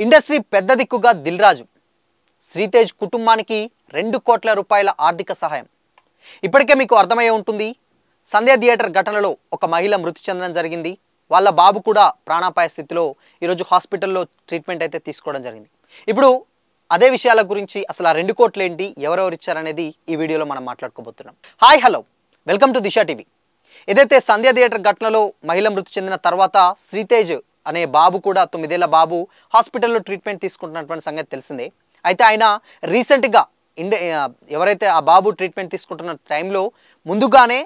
Industry పెద్ద దిక్కుగా దిల్ రాజు, శ్రీతేజ్ కుటుంబానికి 2 కోట్ల రూపాయల ఆర్థిక సహాయం. ఇప్పటికే మీకు అర్థమయ్యే ఉంటుంది. సంధ్య థియేటర్ ఘటనలో ఒక మహిళ మృతి చెందడం జరిగింది. వాళ్ళ బాబు కూడా ప్రాణాపాయ స్థితిలో ఈరోజు హాస్పిటల్లో ట్రీట్మెంట్ అయితే తీసుకోవడం జరిగింది. ఇప్పుడు అదే విషయాల గురించి అసలు ఆ 2 కోట్లు ఏంటి, ఎవరెవరు ఇచ్చారనేది ఈ వీడియోలో మనం మాట్లాడుకోబోతున్నాం. Hi hello, welcome to Disha TV. ఏదైతే సంధ్య థియేటర్ ఘటనలో మహిళ మృతి చెందిన తర్వాత శ్రీతేజ్ అనే బాబు కూడా 9 ఏళ్ల బాబు హాస్పిటల్లో ట్రీట్మెంట్ తీసుకుంటున్నటువంటి సంగతి తెలిసిందే. అయితే ఆయన రీసెంట్గా ఎవరైతే ఆ బాబు ట్రీట్మెంట్ తీసుకుంటున్న టైంలో ముందుగానే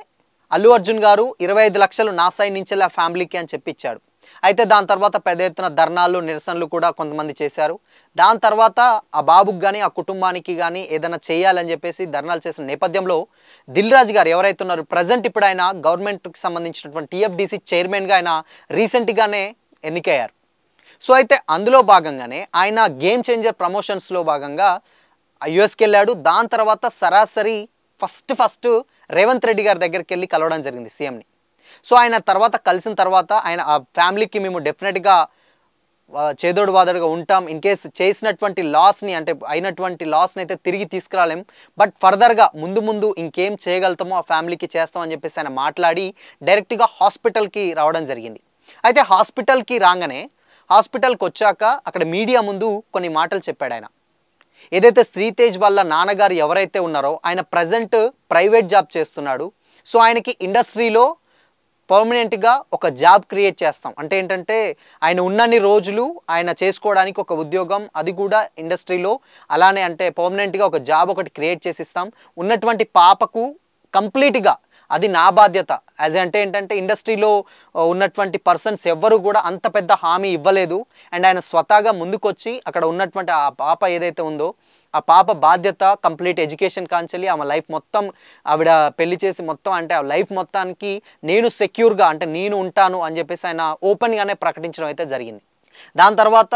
అల్లు అర్జున్ గారు 25 లక్షలు నా సైడ్ నుంచి ఆ ఫ్యామిలీకి అని చెప్పిచ్చాడు. అయితే దాని తర్వాత పెద్ద ఎత్తున ధర్నాలు నిరసనలు కూడా కొంతమంది చేశారు. దాని తర్వాత ఆ బాబుకి కానీ ఆ కుటుంబానికి కానీ ఏదైనా చేయాలని చెప్పేసి ధర్నాలు చేసిన నేపథ్యంలో దిల్ రాజు గారు ఎవరైతే ఉన్నారో ప్రజెంట్ ఇప్పుడు ఆయన గవర్నమెంట్కి సంబంధించినటువంటి టీఎఫ్డీసీ చైర్మన్గా ఆయన రీసెంట్గానే ఎన్నికయ్యారు. సో అయితే అందులో భాగంగానే ఆయన గేమ్ చేంజర్ ప్రమోషన్స్లో భాగంగా యుఎస్కి వెళ్ళాడు. దాని తర్వాత సరాసరి ఫస్ట్ రేవంత్ రెడ్డి గారి దగ్గరికి వెళ్ళి కలవడం జరిగింది సీఎంని. సో ఆయన తర్వాత కలిసిన తర్వాత ఆయన ఆ ఫ్యామిలీకి మేము డెఫినెట్గా చేదోడు వాదోడుగా ఉంటాం, ఇన్ కేస్ చేసినటువంటి లాస్ని అంటే అయినటువంటి లాస్ని అయితే తిరిగి తీసుకురాలేం, బట్ ఫర్దర్గా ముందు ఇంకేం చేయగలుగుతామో ఆ ఫ్యామిలీకి చేస్తామని చెప్పేసి ఆయన మాట్లాడి డైరెక్ట్గా హాస్పిటల్కి రావడం జరిగింది. అయితే హాస్పిటల్కి రాగానే హాస్పిటల్కి వచ్చాక అక్కడ మీడియా ముందు కొన్ని మాటలు చెప్పాడు ఆయన. ఏదైతే శ్రీతేజ్ వాళ్ళ నాన్నగారు ఎవరైతే ఉన్నారో ఆయన ప్రజెంట్ ప్రైవేట్ జాబ్ చేస్తున్నాడు. సో ఆయనకి ఇండస్ట్రీలో పర్మనెంట్గా ఒక జాబ్ క్రియేట్ చేస్తాం, అంటే ఏంటంటే ఆయన ఉన్నన్ని రోజులు ఆయన చేసుకోవడానికి ఒక ఉద్యోగం, అది కూడా ఇండస్ట్రీలో అలానే అంటే పర్మనెంట్గా ఒక జాబ్ ఒకటి క్రియేట్ చేసి ఇస్తాం. ఉన్నటువంటి పాపకు కంప్లీట్గా అది నా బాధ్యత. యాజ్ అంటే ఏంటంటే ఇండస్ట్రీలో ఉన్నటువంటి పర్సన్స్ ఎవ్వరు కూడా అంత పెద్ద హామీ ఇవ్వలేదు. అండ్ ఆయన స్వతహాగా ముందుకొచ్చి అక్కడ ఉన్నటువంటి ఆ పాప ఏదైతే ఉందో ఆ పాప బాధ్యత కంప్లీట్ ఎడ్యుకేషన్ కాంచెల్లి ఆమె లైఫ్ మొత్తం ఆవిడ పెళ్లి చేసి మొత్తం అంటే ఆ లైఫ్ మొత్తానికి నేను సెక్యూర్గా అంటే నేను ఉంటాను అని చెప్పేసి ఆయన ఓపెన్గానే ప్రకటించడం అయితే జరిగింది. దాని తర్వాత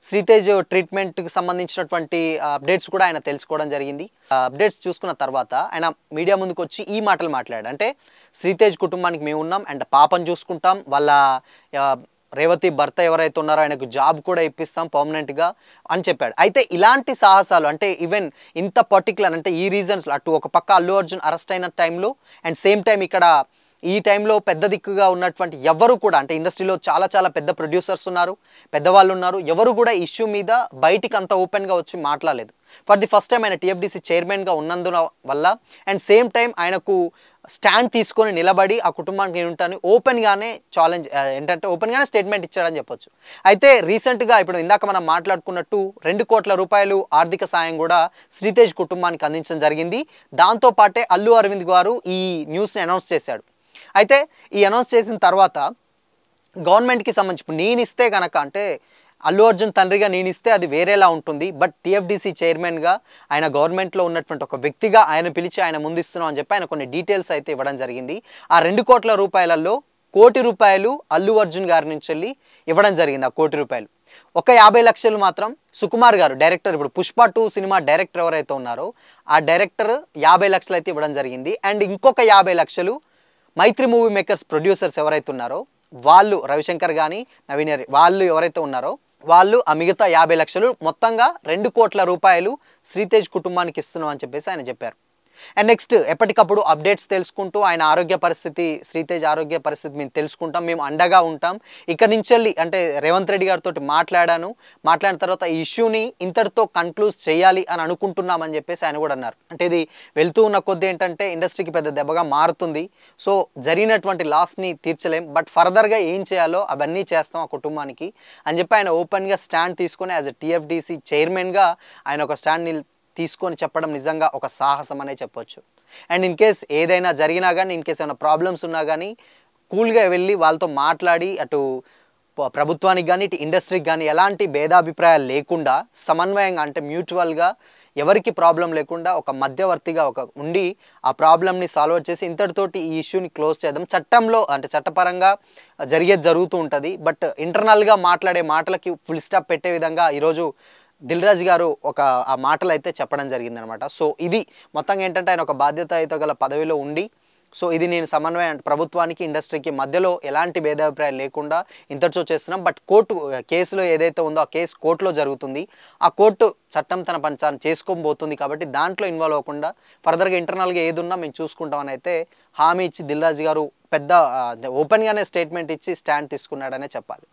శ్రీతేజ్ ట్రీట్మెంట్కి సంబంధించినటువంటి అప్డేట్స్ కూడా ఆయన తెలుసుకోవడం జరిగింది. అప్డేట్స్ చూసుకున్న తర్వాత ఆయన మీడియా ముందుకు వచ్చి ఈ మాటలు మాట్లాడాడు. అంటే శ్రీతేజ్ కుటుంబానికి మేము ఉన్నాం అండ్ పాపను చూసుకుంటాం, వాళ్ళ రేవతి భర్త ఎవరైతే ఉన్నారో ఆయనకు జాబ్ కూడా ఇప్పిస్తాం పర్మనెంట్గా అని చెప్పాడు. అయితే ఇలాంటి సాహసాలు అంటే ఈవెన్ ఇంత పర్టికులర్ అంటే ఈ రీజన్స్లో అటు ఒక పక్క అల్లు అర్జున్ అరెస్ట్ అయిన టైంలో అండ్ సేమ్ టైం ఇక్కడ ఈ టైంలో పెద్ద దిక్కుగా ఉన్నటువంటి ఎవరు కూడా అంటే ఇండస్ట్రీలో చాలా పెద్ద ప్రొడ్యూసర్స్ ఉన్నారు, పెద్దవాళ్ళు ఉన్నారు, ఎవరు కూడా ఇష్యూ మీద బయటికి అంత ఓపెన్గా వచ్చి మాట్లాడలేదు. ఫర్ ది ఫస్ట్ టైం ఆయన టీఎఫ్డీసీ చైర్మన్గా ఉన్నందున వల్ల అండ్ సేమ్ టైం ఆయనకు స్టాండ్ తీసుకొని నిలబడి ఆ కుటుంబానికి నేను ఉంటాను ఓపెన్గానే ఛాలెంజ్ ఏంటంటే ఓపెన్గానే స్టేట్మెంట్ ఇచ్చాడని చెప్పొచ్చు. అయితే రీసెంట్గా ఇప్పుడు ఇందాక మనం మాట్లాడుకున్నట్టు 2 కోట్ల రూపాయలు ఆర్థిక సాయం కూడా శ్రీతేజ్ కుటుంబానికి అందించడం జరిగింది. దాంతోపాటే అల్లు అరవింద్ గారు ఈ న్యూస్ని అనౌన్స్ చేశాడు. అయితే ఈ అనౌన్స్ చేసిన తర్వాత గవర్నమెంట్కి సంబంధించి నేను ఇస్తే కనుక అంటే అల్లు అర్జున్ తండ్రిగా నేను ఇస్తే అది వేరేలా ఉంటుంది, బట్ టీఎఫ్డీసీ చైర్మన్గా ఆయన గవర్నమెంట్లో ఉన్నటువంటి ఒక వ్యక్తిగా ఆయన పిలిచి ఆయన ముందు ఇస్తున్నాం అని చెప్పి ఆయన కొన్ని డీటెయిల్స్ అయితే ఇవ్వడం జరిగింది. ఆ 2 కోట్ల రూపాయలలో 1 కోటి రూపాయలు అల్లు అర్జున్ గారి నుంచి వెళ్ళి ఇవ్వడం జరిగింది. ఆ 1 కోటి రూపాయలు ఒక 50 లక్షలు మాత్రం సుకుమార్ గారు డైరెక్టర్, ఇప్పుడు పుష్ప 2 సినిమా డైరెక్టర్ ఎవరైతే ఉన్నారో ఆ డైరెక్టర్ 50 లక్షలు అయితే ఇవ్వడం జరిగింది. అండ్ ఇంకొక 50 లక్షలు మైత్రి మూవీ మేకర్స్ ప్రొడ్యూసర్స్ ఎవరైతే ఉన్నారో వాళ్ళు రవిశంకర్ కానీ నవీన్ వాళ్ళు ఎవరైతే ఉన్నారో వాళ్ళు ఆ మిగతా 50 లక్షలు మొత్తంగా 2 కోట్ల రూపాయలు శ్రీతేజ్ కుటుంబానికి ఇస్తున్నాం అని చెప్పేసి ఆయన చెప్పారు. అండ్ నెక్స్ట్ ఎప్పటికప్పుడు అప్డేట్స్ తెలుసుకుంటూ ఆయన ఆరోగ్య పరిస్థితి శ్రీతేజ్ ఆరోగ్య పరిస్థితి మేము తెలుసుకుంటాం, మేము అండగా ఉంటాం. ఇక్కడ నుంచి వెళ్ళి అంటే రేవంత్ రెడ్డి గారితో మాట్లాడిన తర్వాత ఈ ఇష్యూని ఇంతటితో కన్క్లూజ్ చేయాలి అని అనుకుంటున్నామని చెప్పేసి ఆయన కూడా అన్నారు. అంటే ఇది వెళ్తూ ఉన్న కొద్దీ ఏంటంటే ఇండస్ట్రీకి పెద్ద దెబ్బగా మారుతుంది. సో జరిగినటువంటి లాస్ని తీర్చలేం, బట్ ఫర్దర్గా ఏం చేయాలో అవన్నీ చేస్తాం ఆ కుటుంబానికి అని చెప్పి ఆయన ఓపెన్గా స్టాండ్ తీసుకొని యాజ్ ఎ టీఎఫ్డీసీ చైర్మన్గా ఆయన ఒక స్టాండ్ని తీసుకొని చెప్పడం నిజంగా ఒక సాహసం అనే చెప్పొచ్చు. అండ్ ఇన్ కేస్ ఏదైనా జరిగినా కానీ ఇన్ కేస్ ఏమైనా ప్రాబ్లమ్స్ ఉన్నా కానీ కూల్గా వెళ్ళి వాళ్ళతో మాట్లాడి అటు ప్రభుత్వానికి కానీ ఇటు ఇండస్ట్రీకి కానీ ఎలాంటి భేదాభిప్రాయాలు లేకుండా సమన్వయంగా అంటే మ్యూచువల్గా ఎవరికి ప్రాబ్లం లేకుండా ఒక మధ్యవర్తిగా ఉండి ఆ ప్రాబ్లమ్ని సాల్వ్ చేసి ఇంతటితోటి ఈ ఇష్యూని క్లోజ్ చేద్దాం. చట్టంలో అంటే చట్టపరంగా జరుగుతూ ఉంటుంది, బట్ ఇంటర్నల్గా మాట్లాడే మాటలకి ఫుల్ స్టాప్ పెట్టే విధంగా ఈరోజు దిల్ రాజు గారు ఆ మాటలు అయితే చెప్పడం జరిగిందనమాట. సో ఇది మొత్తంగా ఏంటంటే ఆయన ఒక బాధ్యత అయితే గల పదవిలో ఉండి సో ఇది నేను సమన్వయం ప్రభుత్వానికి ఇండస్ట్రీకి మధ్యలో ఎలాంటి భేదాభిప్రాయాలు లేకుండా ఇంతటితో చేస్తున్నాం. బట్ కోర్టు కేసులో ఏదైతే ఉందో ఆ కేసు కోర్టులో జరుగుతుంది. ఆ కోర్టు చట్టం తన పని తాను చేసుకోబోతుంది కాబట్టి దాంట్లో ఇన్వాల్వ్ అవ్వకుండా ఫర్దర్గా ఇంటర్నల్గా ఏది ఉన్నా మేము చూసుకుంటామని అయితే హామీ ఇచ్చి దిల్ రాజు గారు పెద్ద ఓపెన్గానే స్టేట్మెంట్ ఇచ్చి స్టాండ్ తీసుకున్నాడనే చెప్పాలి.